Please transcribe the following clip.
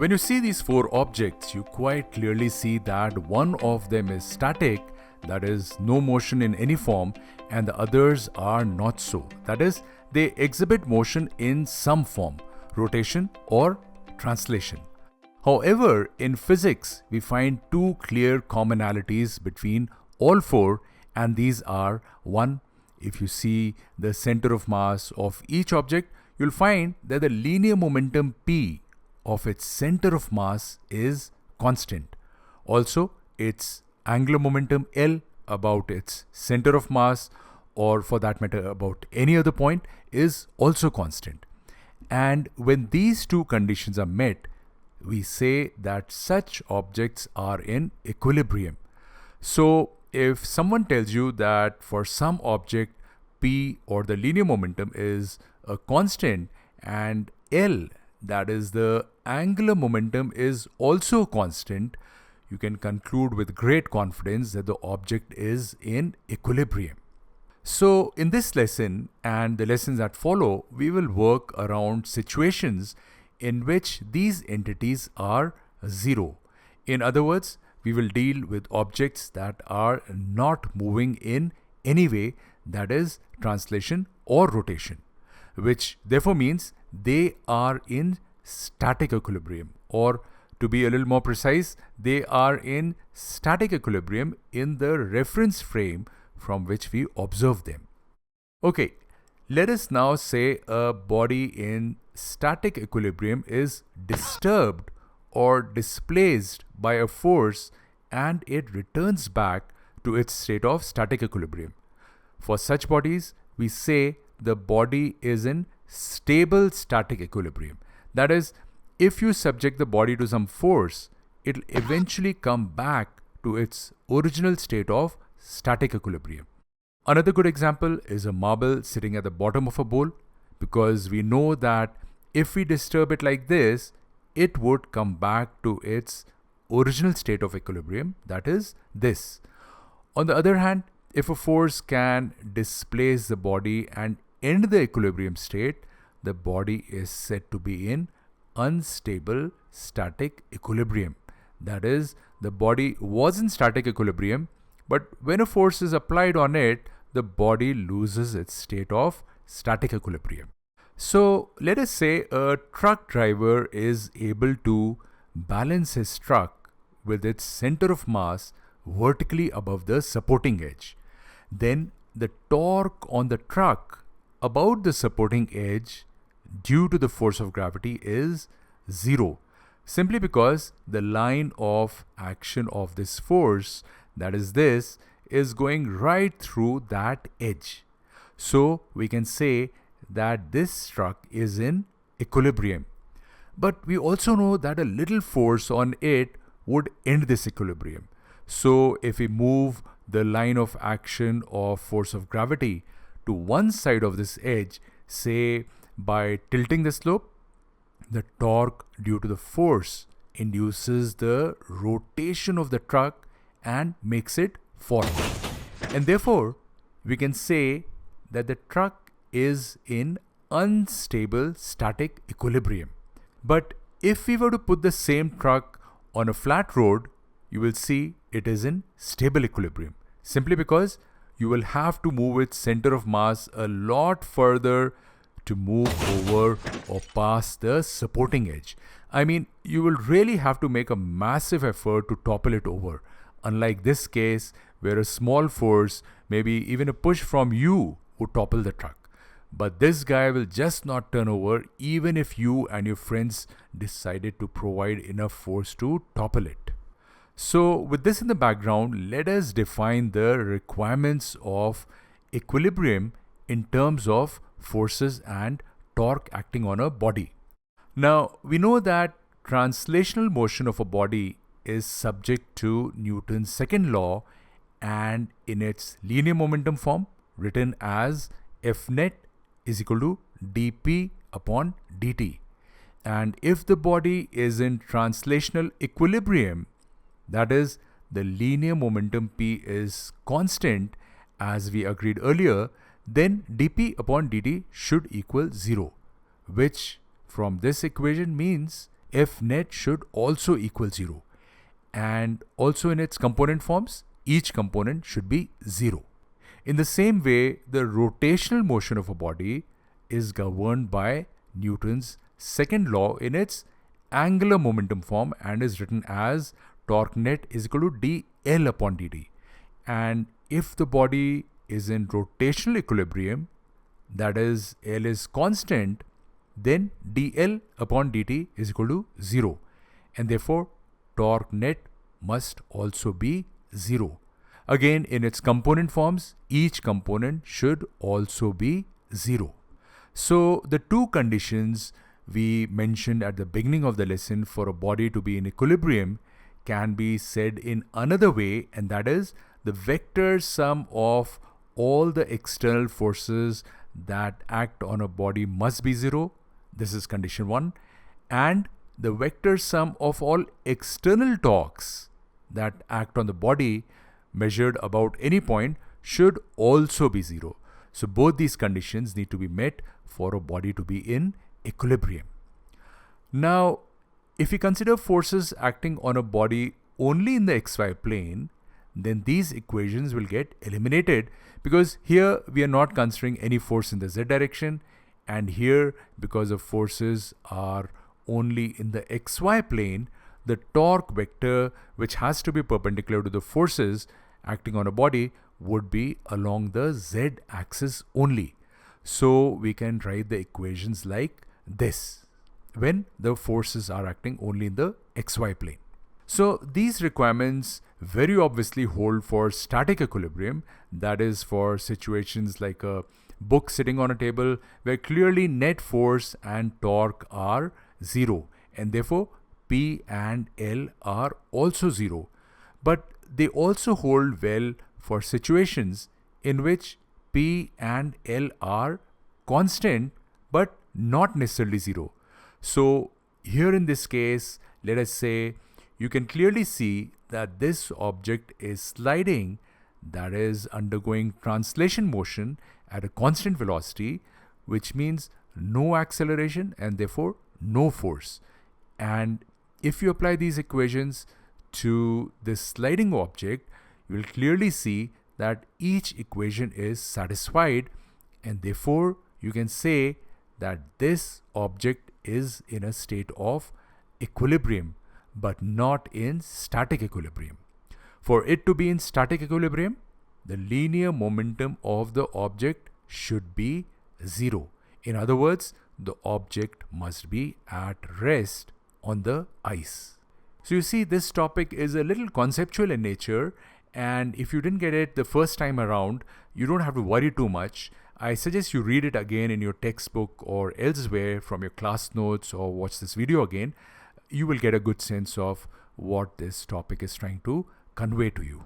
When you see these four objects, you quite clearly see that one of them is static, that is, no motion in any form, and the others are not so. That is, they exhibit motion in some form, rotation or translation. However, in physics, we find two clear commonalities between all four, and these are: one, if you see the center of mass of each object, you'll find that the linear momentum P of its center of mass is constant. Also, its angular momentum L about its center of mass, or for that matter about any other point, is also constant. And when these two conditions are met, we say that such objects are in equilibrium. So if someone tells you that for some object P, or the linear momentum, is a constant, and L, that is the angular momentum, is also constant, you can conclude with great confidence that the object is in equilibrium. So in this lesson and the lessons that follow, we will work around situations in which these entities are zero. In other words, we will deal with objects that are not moving in any way, that is, translation or rotation, which therefore means they are in static equilibrium, or to be a little more precise, they are in static equilibrium in the reference frame from which we observe them. Okay, let us now say a body in static equilibrium is disturbed or displaced by a force, and it returns back to its state of static equilibrium. For such bodies, we say the body is in stable static equilibrium. That is, if you subject the body to some force, it will eventually come back to its original state of static equilibrium. Another good example is a marble sitting at the bottom of a bowl, because we know that if we disturb it like this, it would come back to its original state of equilibrium, that is this. On the other hand, if a force can displace the body and end the equilibrium state, the body is said to be in unstable static equilibrium. That is, the body was in static equilibrium, but when a force is applied on it, the body loses its state of static equilibrium. So let us say a truck driver is able to balance his truck with its center of mass vertically above the supporting edge. Then the torque on the truck about the supporting edge due to the force of gravity is zero, simply because the line of action of this force, that is this, is going right through that edge. So we can say that this truck is in equilibrium. But we also know that a little force on it would end this equilibrium. So if we move the line of action of force of gravity to one side of this edge, say by tilting the slope, the torque due to the force induces the rotation of the truck and makes it forward. And therefore, we can say that the truck is in unstable static equilibrium. But if we were to put the same truck on a flat road, you will see it is in stable equilibrium, simply because you will have to move its center of mass a lot further to move over or past the supporting edge. I mean, you will really have to make a massive effort to topple it over, unlike this case where a small force, maybe even a push from you, would topple the truck. But this guy will just not turn over even if you and your friends decided to provide enough force to topple it. So with this in the background, let us define the requirements of equilibrium in terms of forces and torque acting on a body. Now, we know that translational motion of a body is subject to Newton's second law, and in its linear momentum form, written as F net is equal to dp upon dt. And if the body is in translational equilibrium, that is, the linear momentum p is constant as we agreed earlier, then dp upon dt should equal 0, which from this equation means F net should also equal 0. And also in its component forms, each component should be 0. In the same way, the rotational motion of a body is governed by Newton's second law in its angular momentum form and is written as torque net is equal to dl upon dt. And if the body is in rotational equilibrium, that is L is constant, then dl upon dt is equal to 0. And therefore, torque net must also be 0. Again, in its component forms, each component should also be 0. So the two conditions we mentioned at the beginning of the lesson for a body to be in equilibrium can be said in another way, and that is the vector sum of all the external forces that act on a body must be 0. This is condition 1. And the vector sum of all external torques that act on the body measured about any point should also be 0. So both these conditions need to be met for a body to be in equilibrium. Now, if we consider forces acting on a body only in the xy plane, then these equations will get eliminated, because here we are not considering any force in the z direction, and here, because the forces are only in the xy plane, the torque vector, which has to be perpendicular to the forces acting on a body, would be along the z axis only. So we can write the equations like this when the forces are acting only in the xy plane. So these requirements very obviously hold for static equilibrium, that is for situations like a book sitting on a table where clearly net force and torque are 0, and therefore P and L are also 0. But they also hold well for situations in which P and L are constant but not necessarily 0. So here in this case, let us say you can clearly see that this object is sliding, that is undergoing translation motion at a constant velocity, which means no acceleration and therefore no force. And if you apply these equations to this sliding object, you will clearly see that each equation is satisfied, and therefore you can say that this object is in a state of equilibrium but not in static equilibrium. For it to be in static equilibrium, the linear momentum of the object should be 0. In other words, the object must be at rest on the ice. So you see, this topic is a little conceptual in nature, and if you didn't get it the first time around, you don't have to worry too much. I suggest you read it again in your textbook or elsewhere from your class notes, or watch this video again. You will get a good sense of what this topic is trying to convey to you.